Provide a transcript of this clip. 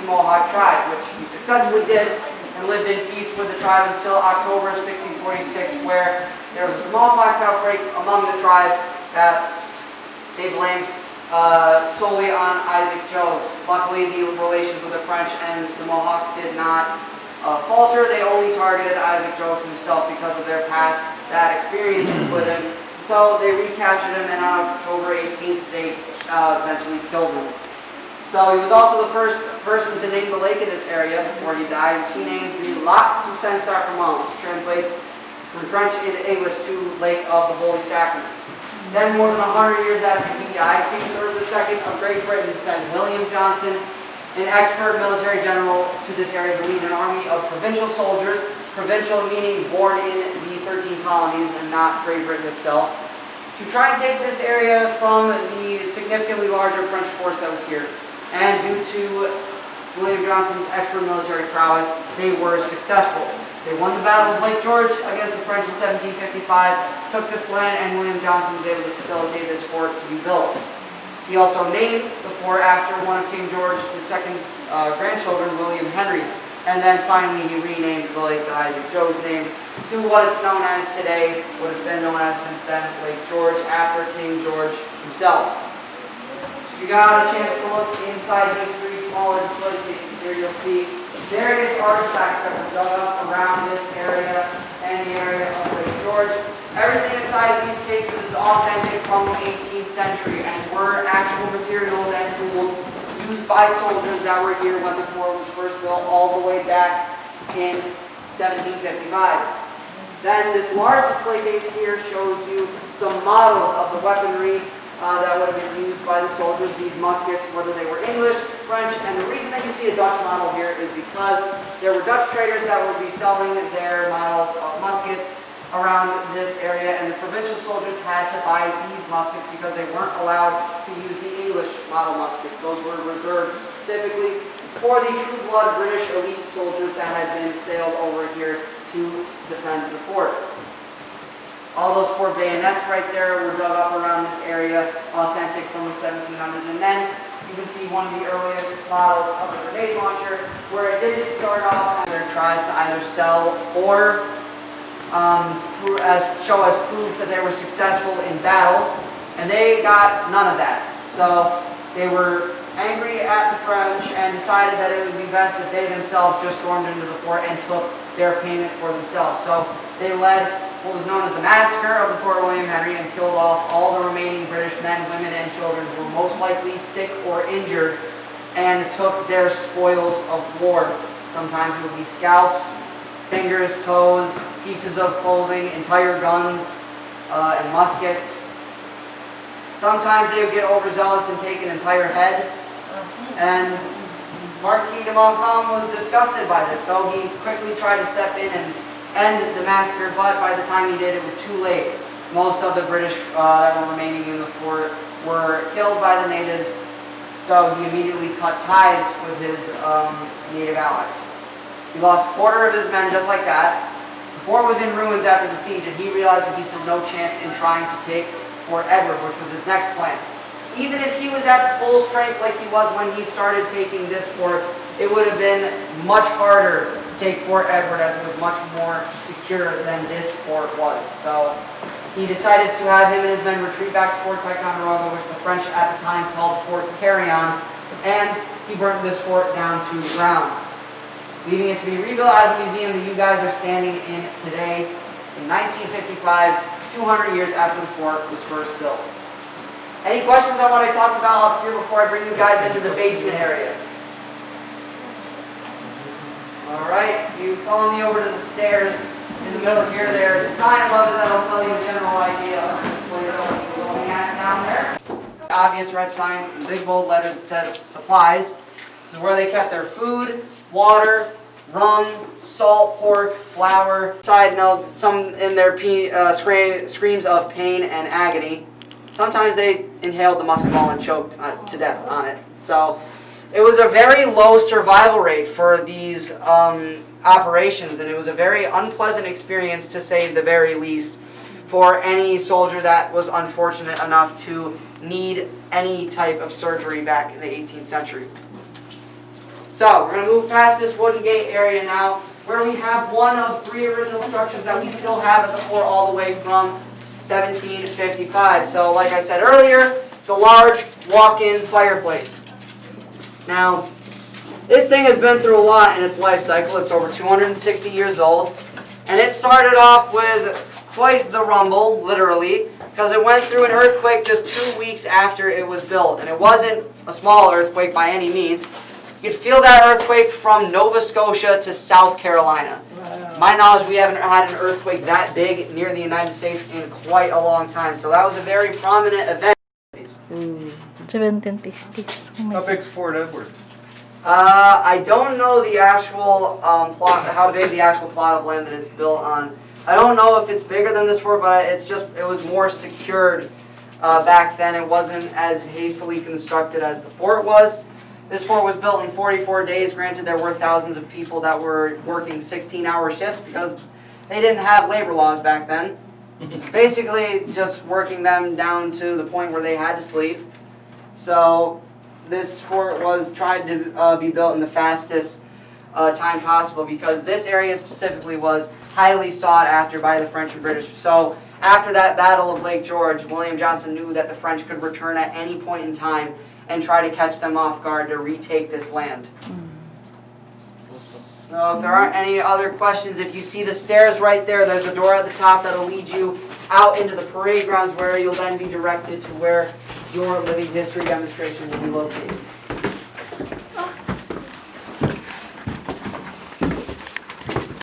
Mohawk tribe, which he successfully did and lived in peace with the tribe until October of 1646, where there was a smallpox outbreak among the tribe that they blamed solely on Isaac Jogues. Luckily, the relations with the French and the Mohawks did not falter. They only targeted Isaac Jogues himself because of their past bad experiences with him. So they recaptured him, and on October 18th, they eventually killed him. So he was also the first person to name the lake in this area before he died, which he named the Lac du Saint-Sacrement, which translates from French into English to Lake of the Holy Sacraments. Then, more than 100 years after he died, King George II of Great Britain sent William Johnson, an expert military general, to this area to lead an army of provincial soldiers, provincial meaning born in the 13 colonies and not Great Britain itself, to try and take this area from the significantly larger French force that was here. And due to William Johnson's expert military prowess, they were successful. They won the Battle of Lake George against the French in 1755, took this land, and William Johnson was able to facilitate this fort to be built. He also named the fort after one of King George II's grandchildren, William Henry. And then finally he renamed the lake that Isaac Jogues named to what it's known as today, what it's been known as since then, Lake George, after King George himself. If you got a chance to look inside these three smaller display cases here, you'll see various artifacts that were dug up around this area and the area of Lake George. Everything inside these cases is authentic from the 18th century and were actual materials and tools used by soldiers that were here when the fort was first built all the way back in 1755. Then this large display case here shows you some models of the weaponry that would have been used by the soldiers, these muskets, whether they were English, French, and the reason that you see a Dutch model here is because there were Dutch traders that would be selling their models of muskets around this area, and the provincial soldiers had to buy these muskets because they weren't allowed to use the English model muskets. Those were reserved specifically for the true-blood British elite soldiers that had been sailed over here to defend the fort. All those four bayonets right there were dug up around this area, authentic from the 1700s. And then you can see one of the earliest models of a grenade launcher, where it didn't start off and tries to either sell or show as proof that they were successful in battle, and they got none of that. So they were angry at the French and decided that it would be best if they themselves just stormed into the fort and took their payment for themselves. So they led what was known as the massacre of the Fort William Henry and killed off all the remaining British men, women, and children who were most likely sick or injured, and took their spoils of war. Sometimes it would be scalps, fingers, toes, pieces of clothing, entire guns, and muskets. Sometimes they would get overzealous and take an entire head. And Marquis de Montcalm was disgusted by this, so he quickly tried to step in and end the massacre, but by the time he did, it was too late. Most of the British that were remaining in the fort were killed by the natives, so he immediately cut ties with his native allies. He lost a quarter of his men just like that. The fort was in ruins after the siege, and he realized that he stood no chance in trying to take Fort Edward, which was his next plan. Even if he was at full strength like he was when he started taking this fort, it would have been much harder to take Fort Edward, as it was much more secure than this fort was. So he decided to have him and his men retreat back to Fort Ticonderoga, which the French at the time called Fort Carillon, and he burnt this fort down to the ground, leaving it to be rebuilt as a museum that you guys are standing in today in 1955, 200 years after the fort was first built. Any questions on what I talked about up here before I bring you guys into the basement area? Alright, you follow me over to the stairs in the middle here. There's a sign above it that'll tell you a general idea of the display that we're looking at down there. The obvious red sign in big bold letters, it says supplies. This is where they kept their food, water, rum, salt, pork, flour. Side note, some in their screams of pain and agony. Sometimes they inhaled the musket ball and choked to death on it. So it was a very low survival rate for these operations, and it was a very unpleasant experience, to say the very least, for any soldier that was unfortunate enough to need any type of surgery back in the 18th century. So we're going to move past this wooden gate area now, where we have one of 3 original structures that we still have at the fort all the way from 1755. So like I said earlier, it's a large walk-in fireplace. Now, this thing has been through a lot in its life cycle. It's over 260 years old. And it started off with quite the rumble, literally, because it went through an earthquake just 2 weeks after it was built. And it wasn't a small earthquake by any means. You could feel that earthquake from Nova Scotia to South Carolina. Wow. My knowledge, we haven't had an earthquake that big near the United States in quite a long time. So that was a very prominent event. 1750s. How big's Fort Edward? I don't know the actual plot, how big the actual plot of land that it's built on. I don't know if it's bigger than this fort, but it was more secured back then. It wasn't as hastily constructed as the fort was. This fort was built in 44 days. Granted, there were thousands of people that were working 16-hour shifts because they didn't have labor laws back then. It's basically just working them down to the point where they had to sleep. So this fort was tried to be built in the fastest time possible because this area specifically was highly sought after by the French and British. So after that Battle of Lake George, William Johnson knew that the French could return at any point in time and try to catch them off guard to retake this land. So if there aren't any other questions, if you see the stairs right there, there's a door at the top that'll lead you out into the parade grounds where you'll then be directed to where your living history demonstration will be located.